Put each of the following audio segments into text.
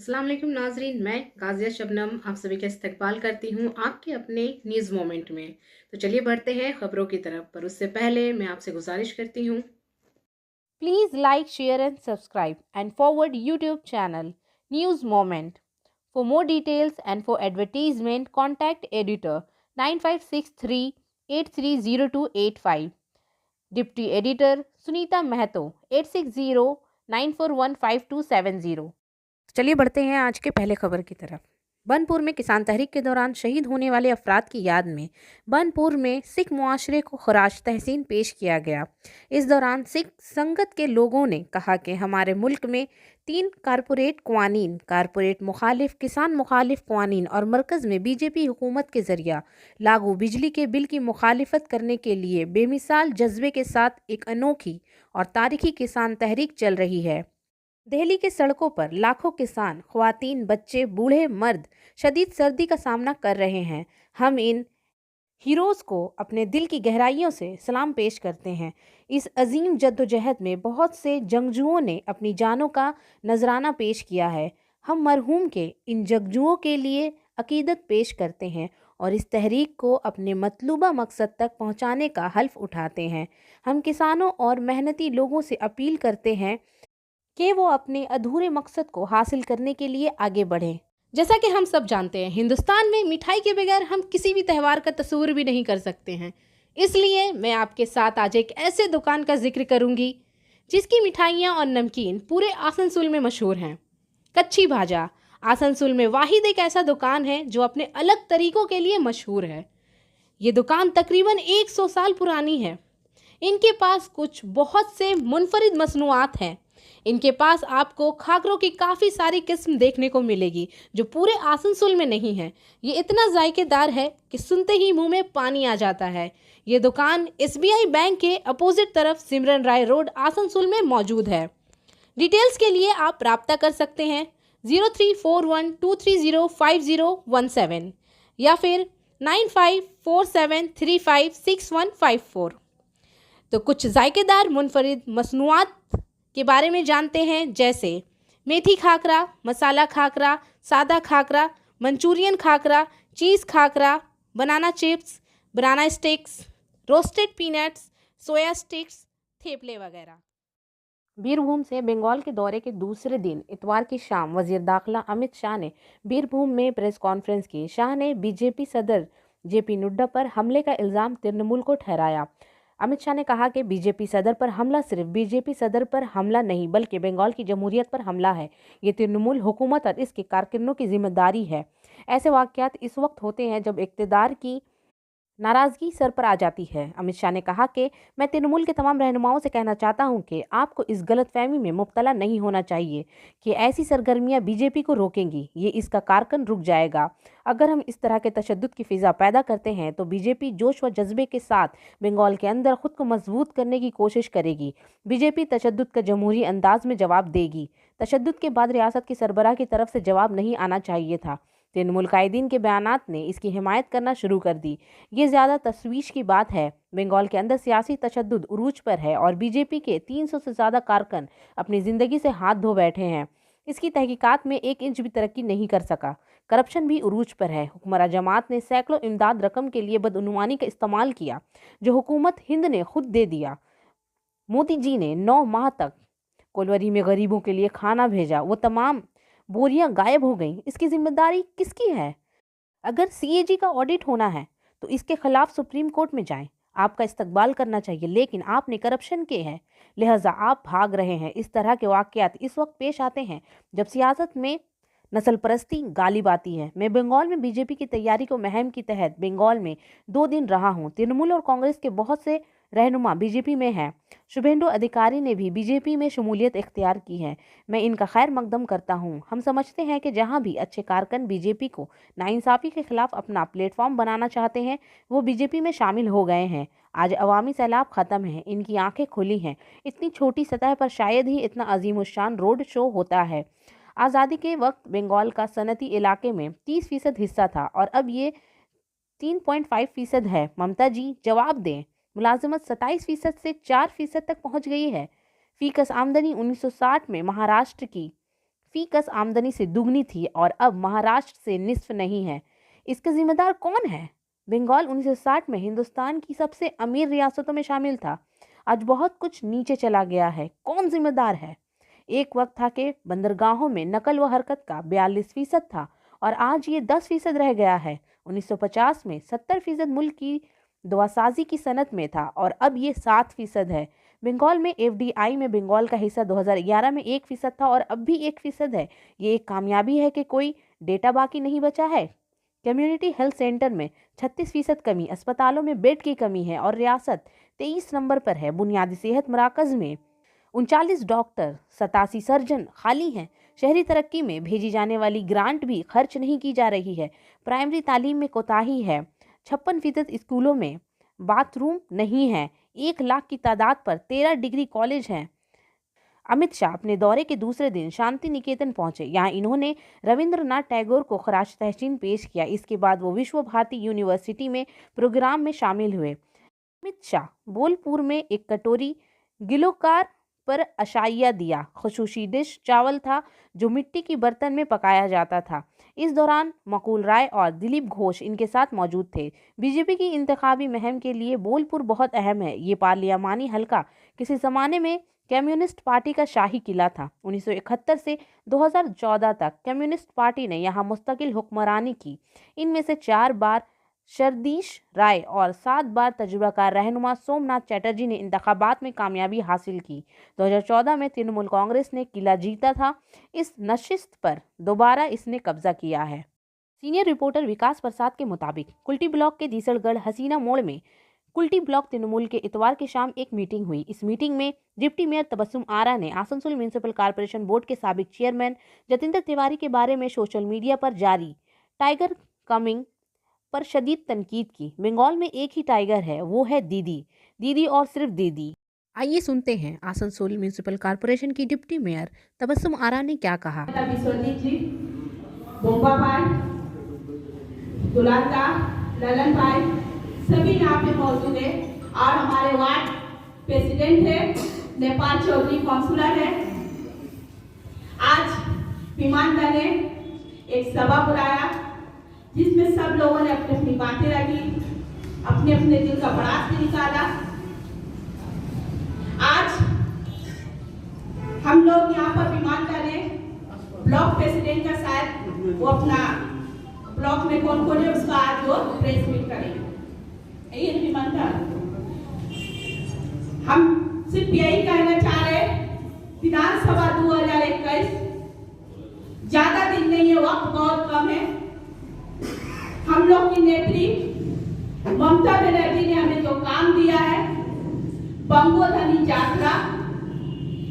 अस्सलाम वालेकुम नाजरीन, मैं गाजिया शबनम आप सभी का इस्तकबाल करती हूँ आपके अपने न्यूज़ मोमेंट में। तो चलिए बढ़ते हैं खबरों की तरफ, पर उससे पहले मैं आपसे गुजारिश करती हूँ। Please like, share, and subscribe, and forward YouTube channel News Moment. For more details and for advertisement, contact editor 9563 830285. Deputy Editor Sunita Mahato 8609415270. चलिए बढ़ते हैं आज के पहले खबर की तरफ। बनपुर में किसान तहरीक के दौरान शहीद होने वाले अफराद की याद में बनपुर में सिख मुआशरे को खराज तहसीन पेश किया गया। इस दौरान सिख संगत के लोगों ने कहा कि हमारे मुल्क में 3 कारपोरेट कवानीन, कारपोरेट मुखालिफ, किसान मुखालिफ कवानीन और मरकज़ में बीजेपी हुकूमत के ज़रिया लागू बिजली के बिल की मुखालिफत करने के लिए बेमिसाल जज्बे के साथ एक अनोखी और तारीखी किसान तहरीक चल रही है। दिल्ली के सड़कों पर लाखों किसान, ख्वातीन, बच्चे, बूढ़े, मर्द शदीद सर्दी का सामना कर रहे हैं। हम इन हीरोज़ को अपने दिल की गहराइयों से सलाम पेश करते हैं। इस अजीम जद्दोजहद में बहुत से जंगजुओं ने अपनी जानों का नजराना पेश किया है। हम मरहूम के इन जंगजुओं के लिए अकीदत पेश करते हैं और इस तहरीक को अपने मतलूबा मकसद तक पहुंचाने का हल्फ उठाते हैं। हम किसानों और मेहनती लोगों से अपील करते हैं कि वो अपने अधूरे मकसद को हासिल करने के लिए आगे बढ़ें। जैसा कि हम सब जानते हैं, हिंदुस्तान में मिठाई के बगैर हम किसी भी त्यौहार का तस्वुर भी नहीं कर सकते हैं। इसलिए मैं आपके साथ आज एक ऐसे दुकान का जिक्र करूंगी जिसकी मिठाइयाँ और नमकीन पूरे आसनसोल में मशहूर हैं। कच्ची भाजा आसनसोल में वाहिद एक ऐसा दुकान है जो अपने अलग तरीकों के लिए मशहूर है। ये दुकान तकरीबन 100 साल पुरानी है। इनके पास कुछ बहुत से मुनफरिद मसनूआत हैं। इनके पास आपको खाकरों की काफ़ी सारी किस्म देखने को मिलेगी जो पूरे आसनसोल में नहीं है। ये इतना जायकेदार है कि सुनते ही मुंह में पानी आ जाता है। ये दुकान SBI बैंक के अपोजिट तरफ सिमरन राय रोड आसनसोल में मौजूद है। डिटेल्स के लिए आप राब्ता कर सकते हैं 0341230517 या फिर 9547356154। तो कुछ जायकेदार मुनफरिद मसनूआत के बारे में जानते हैं, जैसे मेथी खाकरा, मसाला खाकरा, सादा खाकरा, मंचूरियन खाकरा, चीज़ खाकरा, बनाना चिप्स, बनाना स्टिक्स, रोस्टेड पीनट्स, सोया स्टिक्स, थेपले वगैरह। बीरभूम से बंगाल के दौरे के दूसरे दिन इतवार की शाम वजीर दाखिला अमित शाह ने बीरभूम में प्रेस कॉन्फ्रेंस की। शाह ने बीजेपी सदर JP नड्डा पर हमले का इल्ज़ाम तृणमूल को ठहराया। अमित शाह ने कहा कि बीजेपी सदर पर हमला सिर्फ बीजेपी सदर पर हमला नहीं बल्कि बंगाल की जमहूरियत पर हमला है। ये तृणमूल हुकूमत और इसके कारकुनों की जिम्मेदारी है। ऐसे वाक़यात इस वक्त होते हैं जब इक़्तिदार की नाराज़गी सर पर आ जाती है। अमित शाह ने कहा कि मैं तृणमूल के तमाम रहनुमाओं से कहना चाहता हूं कि आपको इस गलतफहमी में मुब्तला नहीं होना चाहिए कि ऐसी सरगर्मियां बीजेपी को रोकेंगी। ये इसका कारकन रुक जाएगा। अगर हम इस तरह के तशद्दुद की फ़िज़ा पैदा करते हैं तो बीजेपी जोश व जज्बे के साथ बंगाल के अंदर ख़ुद को मजबूत करने की कोशिश करेगी। बीजेपी तशद्दुद का जमहूरी अंदाज में जवाब देगी। तशद्दुद के बाद रियासत की सरबराह की तरफ से जवाब नहीं आना चाहिए था। तृणमूल कायदीन के बयानात ने इसकी हिमायत करना शुरू कर दी। ये ज़्यादा तशवीश की बात है। बंगाल के अंदर सियासी तशद्दुद उरूज पर है और बीजेपी के 300 से ज़्यादा कारकुन अपनी ज़िंदगी से हाथ धो बैठे हैं। इसकी तहकीकात में 1 इंच भी तरक्की नहीं कर सका। करप्शन भी उरूज पर है। हुक्मरान जमात ने सैकड़ों इमदाद रकम के लिए बदउनवानी का इस्तेमाल किया जो हुकूमत हिंद ने खुद दे दिया। मोदी जी ने 9 माह तक कोलवरी में गरीबों के लिए खाना भेजा, वो तमाम बोरियां गायब हो गईं। इसकी जिम्मेदारी किसकी है? अगर CAG का ऑडिट होना है तो इसके खिलाफ सुप्रीम कोर्ट में जाएं। आपका इस्तकबाल करना चाहिए, लेकिन आपने करप्शन किए हैं, लिहाजा आप भाग रहे हैं। इस तरह के वाक़यात इस वक्त पेश आते हैं जब सियासत में नस्ल परस्ती गालिब आती है। मैं बंगाल में बीजेपी की तैयारी को मुहिम के तहत बंगाल में 2 दिन रहा हूँ। तृणमूल और कांग्रेस के बहुत से रहनुमा बीजेपी में हैं। शुभेंदु अधिकारी ने भी बीजेपी में शमूलियत इख्तियार की है। मैं इनका खैर मकदम करता हूँ। हम समझते हैं कि जहाँ भी अच्छे कारकुन बीजेपी को नाइंसाफ़ी के खिलाफ अपना प्लेटफॉर्म बनाना चाहते हैं वो बीजेपी में शामिल हो गए हैं। आज अवामी सैलाब ख़त्म है, इनकी आंखें खुली हैं। इतनी छोटी सतह पर शायद ही इतना अजीमुशान रोड शो होता है। आज़ादी के वक्त बंगाल का सनती इलाके में 30% हिस्सा था और अब ये 3.5% है। ममता जी जवाब दें। मुलाजमत 27% से 4% तक पहुंच गई है। फीकस आमदनी 1960 में महाराष्ट्र की फीकस आमदनी से दुगनी थी और अब महाराष्ट्र से निस्फ नहीं है। इसका जिम्मेदार कौन है? बंगाल 1960 में हिंदुस्तान की सबसे अमीर रियासतों में शामिल था। आज बहुत कुछ नीचे चला गया है। कौन जिम्मेदार है? एक वक्त था कि बंदरगाहों में नकल व हरकत का 42% था और आज ये 10% रह गया है। 1950 में 70% मुल्क की दुआसाजी की सनत में था और अब ये 7% है। बंगाल में FDI में बंगाल का हिस्सा 2011 में 1% था और अब भी 1% है। ये एक कामयाबी है कि कोई डेटा बाकी नहीं बचा है। कम्युनिटी हेल्थ सेंटर में 36% कमी, अस्पतालों में बेड की कमी है और रियासत 23 नंबर पर है। बुनियादी सेहत मराकज़ में 39 डॉक्टर, 87 सर्जन खाली हैं। शहरी तरक्की में भेजी जाने वाली ग्रांट भी खर्च नहीं की जा रही है। प्राइमरी तालीम में कोताही है। 56% स्कूलों में बाथरूम नहीं है। 1 लाख की तादाद पर 13 डिग्री कॉलेज हैं। अमित शाह अपने दौरे के दूसरे दिन शांति निकेतन पहुंचे। यहाँ इन्होंने रविंद्रनाथ टैगोर को खराज तहसीन पेश किया। इसके बाद वो विश्व भारती यूनिवर्सिटी में प्रोग्राम में शामिल हुए। अमित शाह बोलपुर में एक कटोरी गिलोकार पर अशाइया दिया। खुशूसी डिश चावल था जो मिट्टी की बर्तन में पकाया जाता था। इस दौरान मकूल राय और दिलीप घोष इनके साथ मौजूद थे। बीजेपी की इंतखाबी मुहिम के लिए बोलपुर बहुत अहम है। ये पार्लियामानी हलका किसी ज़माने में कम्युनिस्ट पार्टी का शाही किला था। 1971 से 2014 तक कम्युनिस्ट पार्टी ने यहाँ मुस्तकिल हुक्मरानी की। इनमें से 4 बार शरदीश राय और 7 बार तजुर्बाकार रहनुमा सोमनाथ चैटर्जी ने इंतखाबात में कामयाबी हासिल की। 2014 में तृणमूल कांग्रेस ने किला जीता था। इस नशिस्त पर दोबारा इसने कब्जा किया है। सीनियर रिपोर्टर विकास प्रसाद के मुताबिक कुल्टी ब्लॉक के दीसड़गढ़ हसीना मोड़ में कुल्टी ब्लॉक तृणमूल के इतवार की शाम एक मीटिंग हुई। इस मीटिंग में डिप्टी मेयर तबस्सुम आरा ने आसनसोल म्यूनिसिपल कॉर्पोरेशन बोर्ड के साबिक चेयरमैन जतिंदर तिवारी के बारे में सोशल मीडिया पर जारी टाइगर कमिंग पर शदीद तनकीद की। बंगाल में एक ही टाइगर है, वो है दीदी। दीदी और सिर्फ दीदी। आइए सुनते हैं आसनसोल म्यूनिसिपल कॉर्पोरेशन की डिप्टी मेयर तबस्सुम आरा ने क्या कहा। विश्वजीत जी, बोम्बा भाई, दुलालदा, ललन भाई सभी यहाँ पे मौजूद है और हमारे वार्ड प्रेसिडेंट है नेपाल चौधरी काउंसलर है। आज विमानदा ने एक सभा बुलाया जिसमें सब लोगों ने अपनी अपनी बातें रखी, अपने अपने दिल का भड़ास भी निकाला। आज हम लोग यहाँ पर विमानदा ने ब्लॉक प्रेसिडेंट का शायद वो अपना ब्लॉक में कौन कौन है उसका आज वो प्रेस मीट करेंगे। ये विमानदा हम सिर्फ यही कहना चाह रहे, विधानसभा 2021 ज्यादा दिन नहीं है, वक्त बहुत कम है। हम लोग की नेत्री ममता बनर्जी ने हमें जो काम दिया है बंगोधनी यात्रा,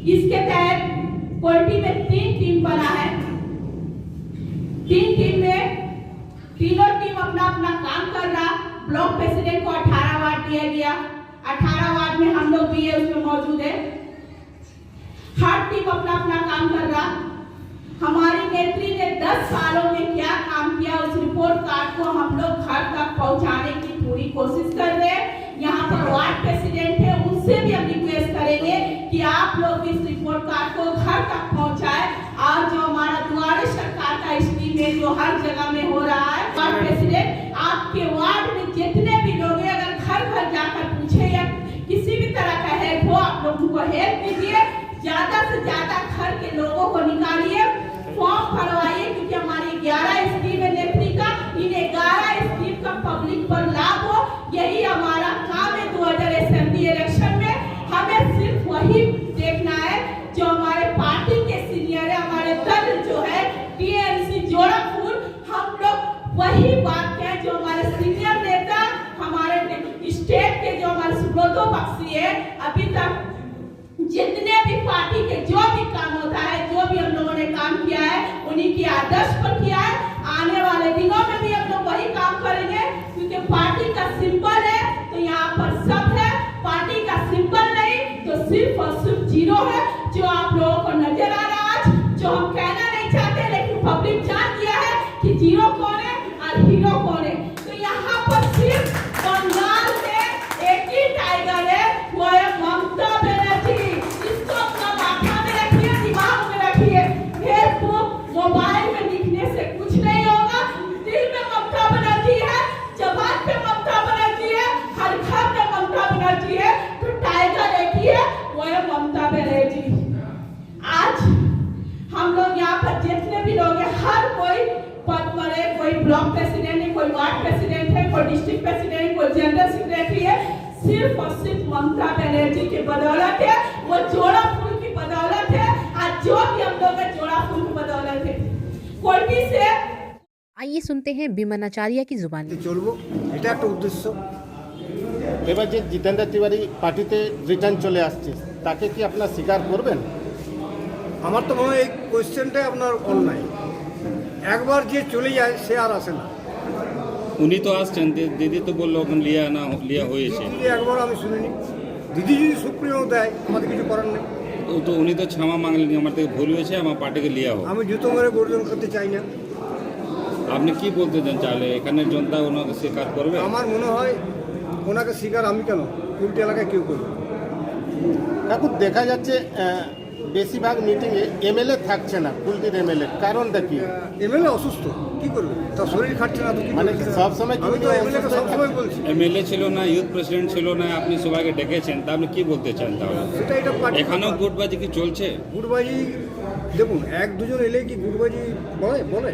इसके तहत कोल्टी में 3 टीम बना है। 3 टीम में तीनों टीम अपना अपना काम कर रहा। ब्लॉक प्रेसिडेंट को 18 वार्ड दिया गया। 18 वार्ड में हम लोग भी है, उसमें मौजूद है। हर टीम अपना अपना काम कर रहा। हमारी नेत्री ने 10 सालों में क्या काम किया उस रिपोर्ट कार्ड को हम लोग घर तक पहुंचाने की पूरी कोशिश कर रहे हैं। यहाँ पर वार्ड प्रेसिडेंट है, उनसे भी हम रिक्वेस्ट करेंगे कि आप लोग इस रिपोर्ट कार्ड को घर तक पहुंचाए। और जो हमारा दुआरे सरकार का स्कीम है जो हर जगह में हो रहा है, वार्ड प्रेसिडेंट आपके वार्ड में जितने भी लोग हैं अगर घर घर जाकर पूछे या किसी भी तरह का हेल्प हो आप लोग उनको हेल्प कीजिए। ज्यादा से ज्यादा घर के लोगों को निकालिए, फॉर्म भरवाइए, क्योंकि हमारी 11 स्कीम है नेत्री का, इन 11 स्कीम का पब्लिक पर लाभ हो, यही हमारा काम है। 2000 असेंबली इलेक्शन में हमें सिर्फ वही देखना है जो हमारे पार्टी के सीनियर है, हमारे दल जो है टीएमसी जोड़ापुर, हम लोग वही बात कहें जो हमारे सीनियर नेता हमारे स्टेट के जो हमारे सुब्रतो बख्शी है, अभी तक जितने भी पार्टी के जो भी काम होता है, जो भी हम लोगों ने काम किया है उन्हीं के आदर्श पर किया है। आने वाले दिनों में भी हम लोग वही काम करेंगे, क्योंकि पार्टी का सिंबल है तो यहाँ पर सब है। पार्टी का सिंबल नहीं तो सिर्फ और सिर्फ जीरो है, जो आप लोगों को नजर आ रहा है आज, जो हम कहना नहीं चाहते लेकिन पब्लिक जान गया है कि जीरो कौन है और हीरो कौन है। तो यहाँ पर सिर्फ बंगाल में एक ही टाइगर है, वो है ममता बनर्जी। इसको अपना माथा में रखिए, दिमाग में रखिए। फेसबुक ब्लॉक प्रेसिडेंट है, कोई वार्ड प्रेसिडेंट है, कोई डिस्ट्रिक्ट प्रेसिडेंट है, कोई जनरल सेक्रेटरी है। सिर्फ और सिर्फ ममता बनर्जी की बदौलत है, वो जोड़ा फूल की बदौलत है। आज जो भी हम लोग है जोड़ा फूल की बदौलत है। कोर्टी से आइए सुनते हैं बिमन आचार्य की जुबानी। চলবো এটা একটা উদ্দেশ্য। এবার যে জিতেন্দ্র তিওয়ারি পার্টিতে রিটার্ন চলে আসছে তাকে কি আপনারা স্বীকার করবেন? আমার তো মনে হয় এই কোয়েশ্চেনটাই আপনার অন্যায়। একবার যে চলে যায় সে আর আসে না। উনি তো আসছেন, দিদি তো বললো ওখানে লিয়া হয়েছে। দিদি একবার আমি শুনিনি। দিদি যদি সুপ্রিমো দেয় আমাদের কিছু করার নেই। তো উনি তো ক্ষমা মাংলেন, আমার থেকে ভুল হয়েছে, আমার পার্টিকে লিয়া হোক। আমি জুতো মেরে গর্জন করতে চাই না। আপনি কি বলতে চান? চাইলে এখানে জনতা ওনাকে স্বীকার করবে? আমার মনে হয় ওনাকে স্বীকার আমি কেন, কুলটি এলাকায় কেউ করবে। কাকু দেখা যাচ্ছে বেশিরভাগ মিটিংয়ে এমএলএ থাকছে না, কুলটির এমএলএ, কারণটা কি? এমএলএ অসুস্থ, কি করবে? তার শরীর খাটছে না তো কি মানে করবে? সবসময় আমি তো এমএলএকে সবসময় বলছি। এমএলএ ছিল না, ইউথ প্রেসিডেন্ট ছিল না, আপনি সবাইকে ডেকেছেন, তা আপনি কি বলতে চান? তাহলে সেটা এটা পার্টি এখানেও গুটবাজি কি চলছে? গুটবাজি দেখুন, এক দুজন এলে কি গুটবাজি বলে?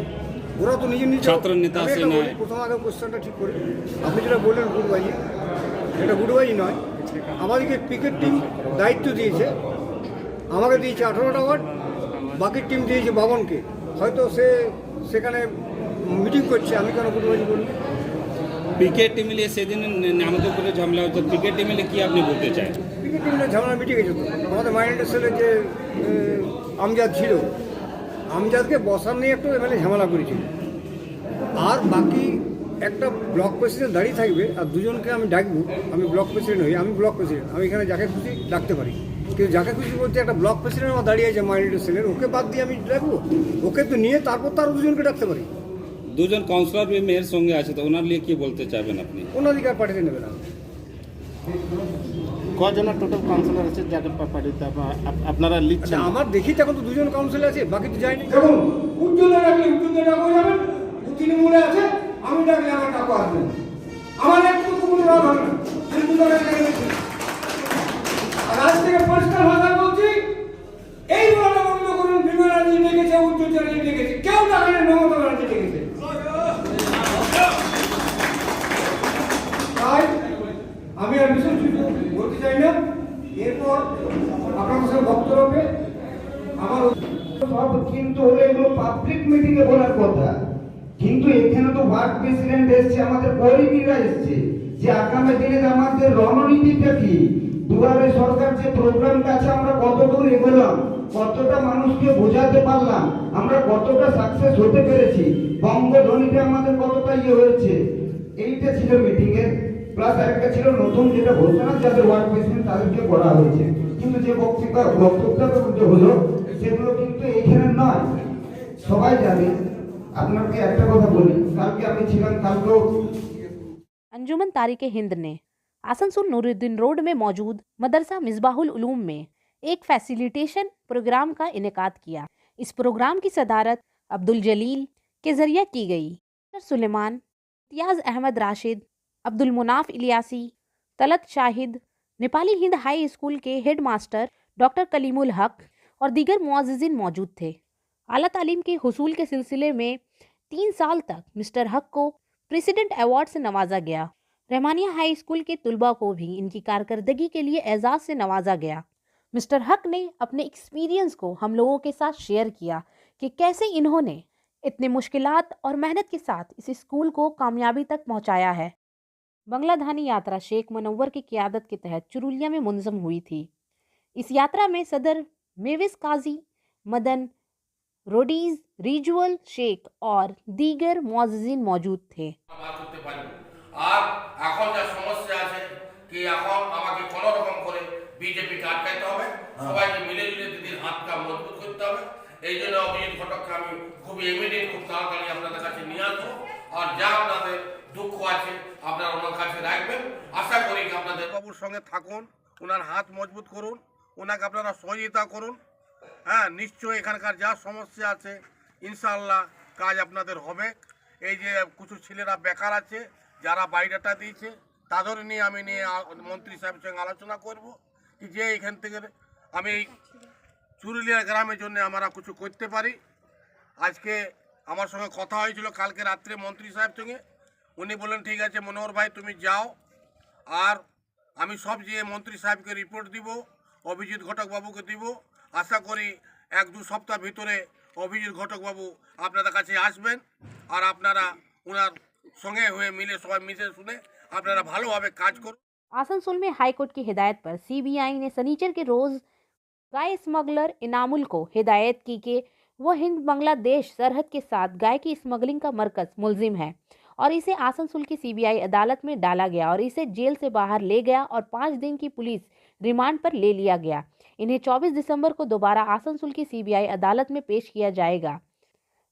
ওরা তো নিজে নিজে ছাত্র নেতা আমি আসে একটা না। বলি, প্রথম আগে কোশ্চেনটা ঠিক করে। আপনি যেটা বললেন গুটবাজি, এটা গুটবাজি নয়। আমাদেরকে পিকেট টিম দায়িত্ব দিয়েছে, আমাকে দিয়েছে 18টা ওয়ার্ড, বাকি টিম দিয়েছে 52কে। হয়তো সে সেখানে মিটিং করছে, আমি কেন গুটবাজি বলি? পিকেট মিলিয়ে সেদিন আমাদের উপরে ঝামেলা হতো, পিকেট মিলে কি আপনি বলতে চান? পিকেট টিমের ঝামেলা মিটে গেছে তো। আমাদের মাইন্ডের সেলে যে আমজাদ ছিল, আমজাদকে বসার নিয়ে একটু এমএলএ ঝামেলা করেছিল। আর বাকি একটা ব্লক প্রেসিডেন্ট দাঁড়িয়ে থাকবে, আর দুজনকে আমি ডাকবো। আমি ব্লক প্রেসিডেন্ট হই, আমি ব্লক প্রেসিডেন্ট, আমি এখানে যাকে খুশি ডাকতে পারি। কিন্তু যাকে খুশি বলতে একটা ব্লক প্রেসিডেন্ট আমার দাঁড়িয়ে আছে মাইনরিটি সেলের, ওকে বাদ দিয়ে আমি ডাকবো? ওকে তো নিয়ে তারপর তো আরও দুজনকে ডাকতে পারি। দুজন কাউন্সিলর বি মেয়ের সঙ্গে আছে, তো ওনার লিয়ে কি বলতে চাইবেন আপনি? ওনাদিকে আর পাঠিয়ে নেবে না। কজনের টোটাল কাউন্সিলর আছে যাকে পার্টিতে আপনারা আচ্ছা, লিখছেন? আমার দেখি এখন তো দুজন কাউন্সিল আছে, বাকি তো যায়নি। দেখুন, উজ্জ্বলে ডাকলে উজ্জ্বলে ডাকা যাবেন, তৃণমূলে আছে, আমি ডাকলে আমার টাকা আসবে। আমার একটু কোনো লাভ হবে না। আমি দুজনে ডেকে নিচ্ছি। আর আজ থেকে পরিষ্কার ভাষা বলছি, এই বলা বন্ধ করুন। বিমল ব্যানার্জি ডেকেছে, উজ্জ্বল চ্যাটার্জি ডেকেছে, কেউ ডাকেনি, মমতা ব্যানার্জি ডেকেছে। তাই আমি আর বিশেষ কিছু বলতে চাই না। এরপর আপনাদের সাথে বক্তব্য হবে আমার সব, কিন্তু হলো এগুলো পাবলিক মিটিং এ বলার কথা। কিন্তু এখানে তো ওয়ার্ড প্রেসিডেন্ট এসছে, আমাদের কর্মীরা এসছে, যে আগামী দিনে আমাদের রণনীতিটা কি, দুয়ারে সরকার যে প্রোগ্রামটা আছে আমরা কতদূর এগোলাম, কতটা মানুষকে বোঝাতে পারলাম, আমরা কতটা সাকসেস হতে পেরেছি, বঙ্গধ্বনিতে আমাদের কতটা ইয়ে হয়েছে, এইটা ছিল মিটিং এর। প্লাস আরেকটা ছিল নতুন যেটা ঘোষণা, যাদের ওয়ার্ড প্রেসিডেন্ট তাদেরকে করা হয়েছে। কিন্তু যে বক্তব্য হলো সেগুলো কিন্তু এইখানে নয়, সবাই জানে। আপনাকে একটা কথা বলি, কালকে আমি ছিলাম, কালকেও अंजुमन तारिक हिंद ने आसनसोल नूरुद्दीन रोड में मौजूद मदरसा मिसबाहुल उलूम में एक फैसिलिटेशन प्रोग्राम का इनेकाद किया। इस प्रोग्राम की सदारत अब्दुल जलील के जरिए की गई। सुलेमान, इम्तियाज़ अहमद राशिद, अब्दुल मुनाफ इलियासी, तलत शाहिद, नेपाली हिंद हाई स्कूल के हेड मास्टर डॉक्टर कलीमुल हक और दीगर मुआज़्ज़िज़ीन मौजूद थे। आला तालीम के हुसूल के सिलसिले में 3 साल तक मिस्टर हक को प्रेसिडेंट अवार्ड से नवाजा गया। रहमानिया हाई स्कूल के तुलबा को भी इनकी कारकर्दगी के लिए एजाज़ से नवाजा गया। मिस्टर हक ने अपने एक्सपीरियंस को हम लोगों के साथ शेयर किया कि कैसे इन्होंने इतने मुश्किलात और मेहनत के साथ इस स्कूल को कामयाबी तक पहुंचाया है। बंगलाधानी यात्रा शेख मुनव्वर की क़ियादत के तहत चुरुलिया में मुनज़म हुई थी। इस यात्रा में सदर मेविस काजी, मदन रोडीज, रिजुअल शेख और दीगर मुआज़्ज़िज़ीन मौजूद थे। আর এখন যা সমস্যা আছে কি, এখন আমাকে কোনো রকম করে বিজেপিকে আটকাইতে হবে, সবাইকে মিলে মিলে দিদির হাতটা মজবুত করতে হবে। এই জন্য অভিজিৎ ঘটককে আমি খুবই ইমিডিয়েট, খুব তাড়াতাড়ি আপনাদের কাছে নিয়ে আসবো। আর যা আপনাদের দুঃখ আছে আপনারা ওনার কাছে রাখবেন। আশা করি কি আপনাদের বাবুর সঙ্গে থাকুন, ওনার হাত মজবুত করুন, ওনাকে আপনারা সহযোগিতা করুন। হ্যাঁ, নিশ্চয়ই এখানকার যা সমস্যা আছে ইনশাআল্লাহ কাজ আপনাদের হবে। এই যে কিছু ছেলেরা বেকার আছে, যারা বায়োডাটা দিয়েছে, তাদের নিয়ে আমি মন্ত্রী সাহেবের সঙ্গে আলোচনা করব কি যে এখান থেকে আমি এই চুরুলিয়া গ্রামের জন্য আমরা কিছু করতে পারি। আজকে আমার সঙ্গে কথা হয়েছিল কালকে রাত্রে মন্ত্রী সাহেব সঙ্গে। উনি বললেন ঠিক আছে মনোহর ভাই তুমি যাও, আর আমি সব যেয়ে মন্ত্রী সাহেবকে রিপোর্ট দিব, অভিজিৎ ঘটক বাবুকে দিব। আশা করি 1-2 সপ্তাহ ভিতরে অভিজিৎ ঘটক বাবু আপনাদের কাছে আসবেন, আর আপনারা ওনার সঙ্গে হয়ে মিলে সবাই মিলে শুনে আপনারা ভালোভাবে কাজ করুন। आसनसोल में हाईकोर्ट की हिदायत पर सीबीआई ने सनीचर के रोज गाय स्मगलर इनामुल को हिदायत की कि वह हिंद बांग्लादेश सरहद के साथ गाय की स्मगलिंग का मरकज मुलजिम है और इसे आसनसोल की सीबीआई अदालत में डाला गया और इसे जेल से बाहर ले गया और 5 दिन की पुलिस रिमांड पर ले लिया गया। इन्हें 24 दिसंबर को दोबारा आसनसोल की सीबीआई अदालत में पेश किया जाएगा।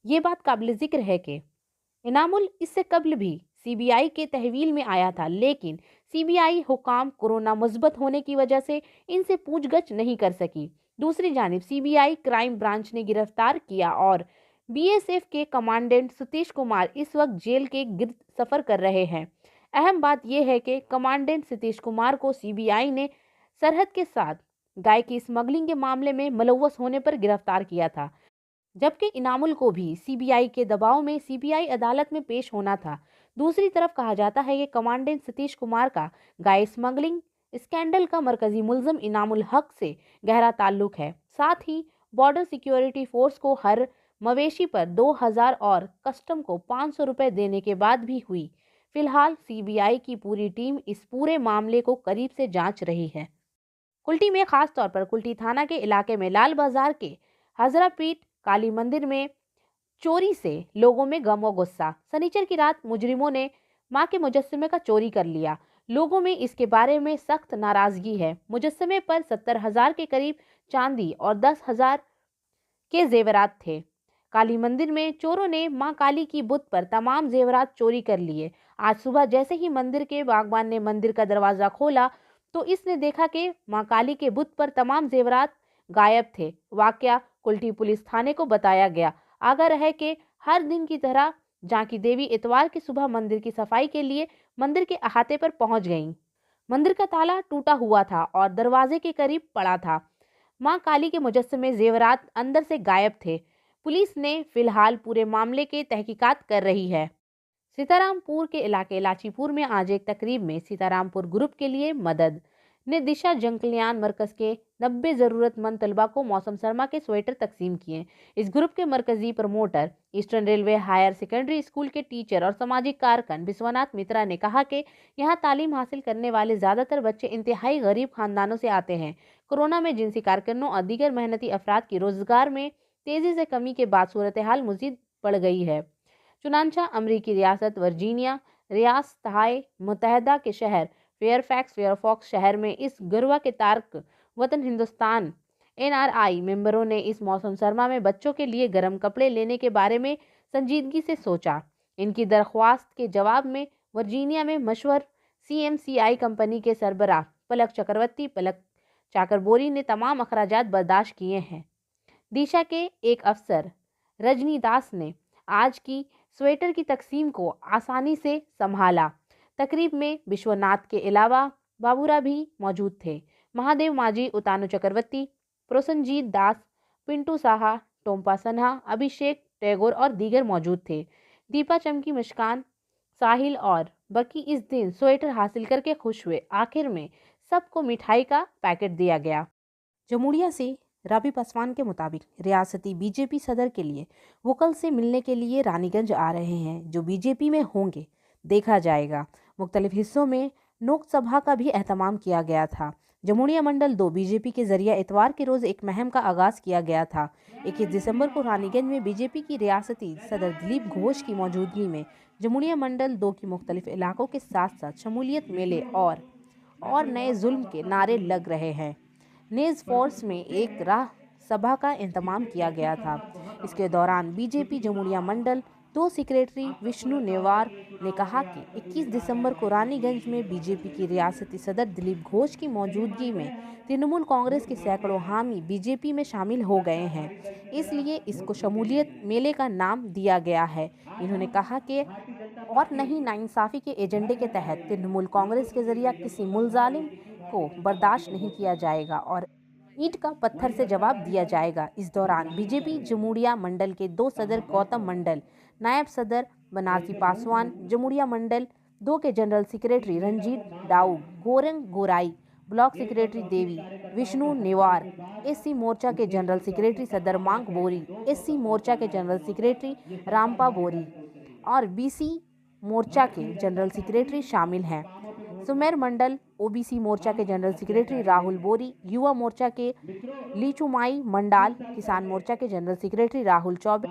ये बात काबिल जिक्र है कि इनामुल इससे कबल भी सीबीआई के तहवील में आया था, लेकिन सीबीआई हुकाम कोरोना मुस्बत होने की वजह से इनसे पूछगछ नहीं कर सकी। दूसरी जानिब सीबीआई क्राइम ब्रांच ने गिरफ्तार किया और बीएसएफ के कमांडेंट सतीश कुमार इस वक्त जेल के गिर्द सफर कर रहे हैं। अहम बात यह है कि कमांडेंट सतीश कुमार को सीबीआई ने सरहद के साथ गाय की स्मगलिंग के मामले में मुलव्वस होने पर गिरफ्तार किया था, जबकि इनामुल को भी सीबीआई के दबाव में सीबीआई अदालत में पेश होना था। दूसरी तरफ कहा जाता है कि कमांडेंट सतीश कुमार का गाय स्मगलिंग स्कैंडल का मरकजी मुलजिम इनामुल हक से गहरा ताल्लुक है। साथ ही बॉर्डर सिक्योरिटी फोर्स को हर मवेशी पर 2000 और कस्टम को 500 रुपए देने के बाद भी हुई। फिलहाल सीबीआई की पूरी टीम इस पूरे मामले को करीब से जांच रही है। कुल्टी में खास तौर पर कुल्टी थाना के इलाके में लाल बाजार के हजरापीठ काली मंदिर में चोरी से लोगों में गम व गुस्सा। शनिचर की रात मुजरिमों ने मां के मुजस्समे का चोरी कर लिया। लोगों में इसके बारे में सख्त नाराजगी है। मुजस्समे पर 70,000 के करीब चांदी और 10,000 के जेवरात थे। काली मंदिर में चोरों ने मां काली की बुत पर तमाम जेवरात चोरी कर लिए। आज सुबह जैसे ही मंदिर के बागबान ने मंदिर का दरवाजा खोला तो इसने देखा कि मां काली के बुत पर तमाम जेवरात गायब थे। वाकया कुल्टी पुलिस थाने को बताया गया। आगाह रहे कि हर दिन की तरह झांकी देवी इतवार की सुबह मंदिर की सफाई के लिए मंदिर के अहाते पर पहुंच गईं। मंदिर का ताला टूटा हुआ था और दरवाजे के करीब पड़ा था। मां काली के मुजस्समे जेवरात अंदर से गायब थे। पुलिस ने फिलहाल पूरे मामले की तहकीकात कर रही है। सीतारामपुर के इलाके लाचीपुर में आज एक तकरीब में सीतारामपुर ग्रुप के लिए मदद ने दिशा जनकल्याण मरकज के 90 ज़रूरतमंद तलबा को मौसम सरमा के स्वेटर तकसीम किए। इस ग्रुप के मरकजी promoter eastern railway higher secondary school के टीचर और सामाजिक कारकन विश्वनाथ मित्रा ने कहा कि यहाँ तालीम हासिल करने वाले ज़्यादातर बच्चे इंतहाई गरीब खानदानों से आते हैं। कोरोना में जिनसी कारकुनों और दीगर मेहनती अफराद की रोजगार में तेज़ी से कमी के बाद सूरत हाल मज़ीद बढ़ गई है। चुनांचा अमरीकी रियासत वर्जीनिया रियासत मुत्तहदा के शहर फेयरफॉक्स शहर में इस गरवा के तारक वतन हिंदुस्तान NRI मेंबरों ने इस मौसम सरमा में बच्चों के लिए गर्म कपड़े लेने के बारे में संजीदगी से सोचा। इनकी दरख्वास्त के जवाब में वर्जीनिया में मशहूर CMCI कंपनी के सरबराह पलक चाकरबोरी ने तमाम अखराजात बर्दाश्त किए हैं। दिशा के एक अफसर रजनी दास ने आज की स्वेटर की तकसीम को आसानी से संभाला। तकरीब में विश्वनाथ के अलावा बाबूरा भी मौजूद थे। महादेव माजी, उतानु चक्रवर्ती, प्रोसनजीत दास, पिंटू साहा, टोम्पा सन्हा, अभिषेक टैगोर और दीगर मौजूद थे। दीपा चमकी, मुस्कान, साहिल और बकी इस दिन स्वेटर हासिल करके खुश हुए। आखिर में सबको मिठाई का पैकेट दिया गया। जमुड़िया से राबी पासवान के मुताबिक रियासती बीजेपी सदर के लिए वो कल से मिलने के लिए रानीगंज आ रहे हैं। जो बीजेपी में होंगे देखा जाएगा। मुख्तलिफ हिस्सों में नोक सभा का भी एहतमाम किया गया था। जमुड़िया मंडल 2 बीजेपी के जरिए इतवार के रोज़ एक मुहिम का आगाज़ किया गया था। 21 दिसंबर को रानीगंज में बीजेपी की रियासती सदर दिलीप घोष की मौजूदगी में जमुड़िया मंडल 2 की मुख्तलिफ इलाकों के साथ साथ शमूलियत मेले और नए जुल्म के नारे लग रहे हैं। नेज फोर्स में एक राह सभा का इंतजाम किया गया था। इसके दौरान बीजेपी जमुड़िया मंडल 2 सेक्रेटरी विष्णु नेवार ने कहा कि 21 दिसंबर को रानीगंज में बीजेपी की रियासती सदर दिलीप घोष की मौजूदगी में तृणमूल कांग्रेस के सैकड़ों हामी बीजेपी में शामिल हो गए हैं, इसलिए इसको शमूलियत मेले का नाम दिया गया है। इन्होंने कहा कि और नहीं नाइंसाफ़ी के एजेंडे के तहत तृणमूल कांग्रेस के जरिए किसी मुलजालिम को बर्दाश्त नहीं किया जाएगा और ईंट का पत्थर से जवाब दिया जाएगा। इस दौरान बीजेपी जमुड़िया मंडल के 2 सदर गौतम मंडल, नायब सदर बनारसी पासवान, जमुड़िया मंडल 2 के जनरल सेक्रेटरी रंजीत डाउग, गोरंग गोराई, ब्लॉक सेक्रेटरी देवी, विष्णु नेवार, एससी मोर्चा के जनरल सेक्रेटरी सदर मांग बोरी, एससी मोर्चा के जनरल सेक्रेटरी रामपा बोरी और बीसी मोर्चा के जनरल सेक्रेटरी शामिल हैं। सुमेर मंडल ओबीसी मोर्चा के जनरल सेक्रेटरी राहुल बोरी, युवा मोर्चा के लीचुमाई मंडाल, किसान मोर्चा के जनरल सेक्रेटरी राहुल चौबे,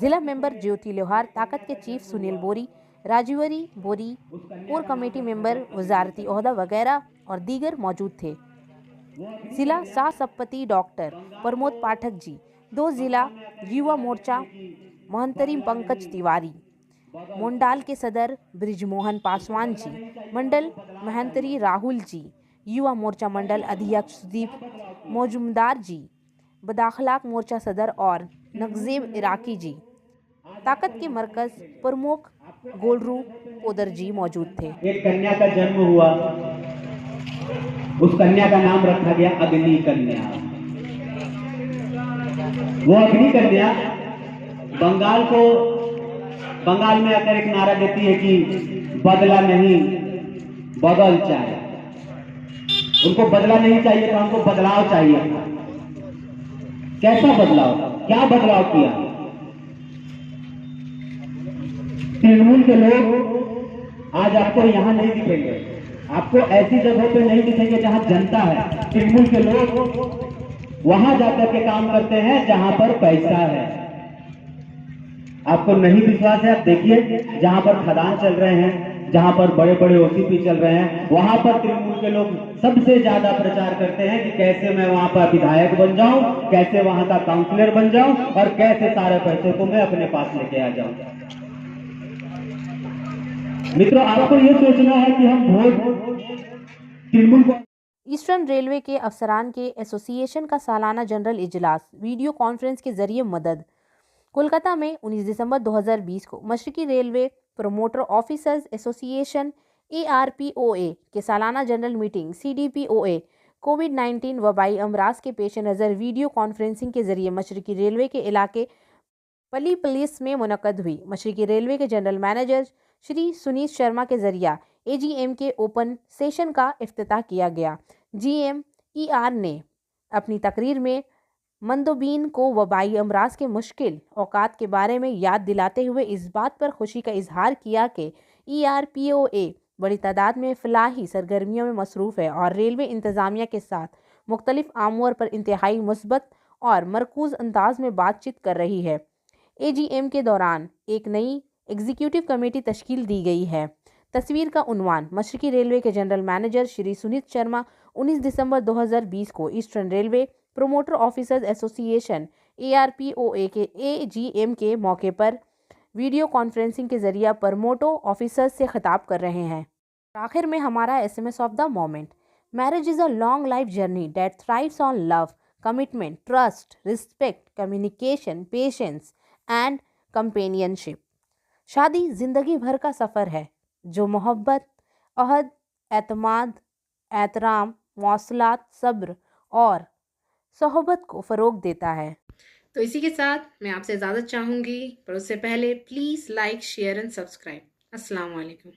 जिला मेंबर ज्योति लोहार, ताकत के चीफ सुनील बोरी, राजूवरी बोरी, कोर कमेटी मेंबर, वजारती ओहदा वगैरह और दीगर मौजूद थे। जिला सह सभापति डॉक्टर प्रमोद पाठक जी, 2 जिला युवा मोर्चा महंतरी पंकज तिवारी, मोंडाल के सदर ब्रिजमोहन पासवान जी, मंडल महंतरी राहुल जी, युवा मोर्चा मंडल अध्यक्ष सुदीप मौजूमदार जी, बदाखलाक मोर्चा सदर और नगजेब इराकी जी, ताकत के मरकज प्रमुख गोलरू पोदर जी मौजूद थे। एक कन्या का जन्म हुआ, उस कन्या का नाम रखा गया अग्नि कन्या। वो अग्नि कन्या बंगाल में आकर एक नारा देती है कि बदला नहीं बदल चाहिए। उनको बदला नहीं चाहिए था, उनको बदलाव चाहिए था। कैसा बदलाव, क्या बदलाव किया? तृणमूल के लोग आज आपको यहाँ नहीं दिखेंगे, आपको ऐसी जगहों पे नहीं दिखेंगे जहाँ जनता है। तृणमूल के लोग वहां जाकर के काम करते हैं जहां पर पैसा है। आपको नहीं विश्वास है, आप देखिए जहां पर खदान चल रहे हैं, जहां पर बड़े बड़े ओसीपी चल रहे हैं, वहां पर तृणमूल के लोग सबसे ज्यादा प्रचार करते हैं कि कैसे मैं वहां पर विधायक बन जाऊं, कैसे वहां का काउंसलर बन जाऊं और कैसे सारे पैसे को मैं अपने पास लेके आ जाऊं। मित्रों, आपको ये सोचना है कि हम वोट तृणमूल को। ईस्टर्न रेलवे के अफसरान के एसोसिएशन का सालाना जनरल इजलास वीडियो कॉन्फ्रेंस के जरिए मदद। कोलकाता में 19 दिसंबर 2020 को मशरकी railway promoter officers association ARPOA के सालाना जनरल मीटिंग CDPOA कोविड-19 वबाई अमराज के पेश नज़र वीडियो कॉन्फ्रेंसिंग के जरिए मशरकी रेलवे के इलाके पली पुलिस में मुनक्कद हुई। मशरकी रेलवे के जनरल मैनेजर श्री सुनीत शर्मा के जरिए AGM के ओपन सेशन का इफ्तिताह किया गया। GMER ने अपनी तकरीर में मंदोबीन को वबाई अमराज के मुश्किल औकात के बारे में याद दिलाते हुए इस बात पर खुशी का इजहार किया कि ARPOA बड़ी तादाद में फलाही सरगर्मियों में मसरूफ़ है और रेलवे इंतज़ामिया के साथ मुख्तलिफ अमूर पर इंतहाई मुस्बत और मरकूज़ अंदाज में बातचीत कर रही है। AGM के दौरान एक नई एग्जीक्यूटिव कमेटी तश्कील दी गई है। तस्वीर का उन्वान मशरकी रेलवे के जनरल मैनेजर श्री सुनीत शर्मा 19 दिसंबर 2020 को eastern railway promoter officers association ARPOA के AGM के मौके पर वीडियो कॉन्फ्रेंसिंग के जरिए प्रमोटो ऑफिसर्स से खिताब कर रहे हैं। आखिर में हमारा SMS of the moment. Marriage is a long life journey that thrives on love, commitment, trust, respect, communication, patience and companionship. शादी ज़िंदगी भर का सफ़र है जो मोहब्बत, अहद, एतमाद, एहतराम, मौसलात, सब्र और सोहबत को फ़रोग देता है। तो इसी के साथ मैं आपसे इजाज़त चाहूँगी, पर उससे पहले please like, share and subscribe. अस्सलाम वालेकुम।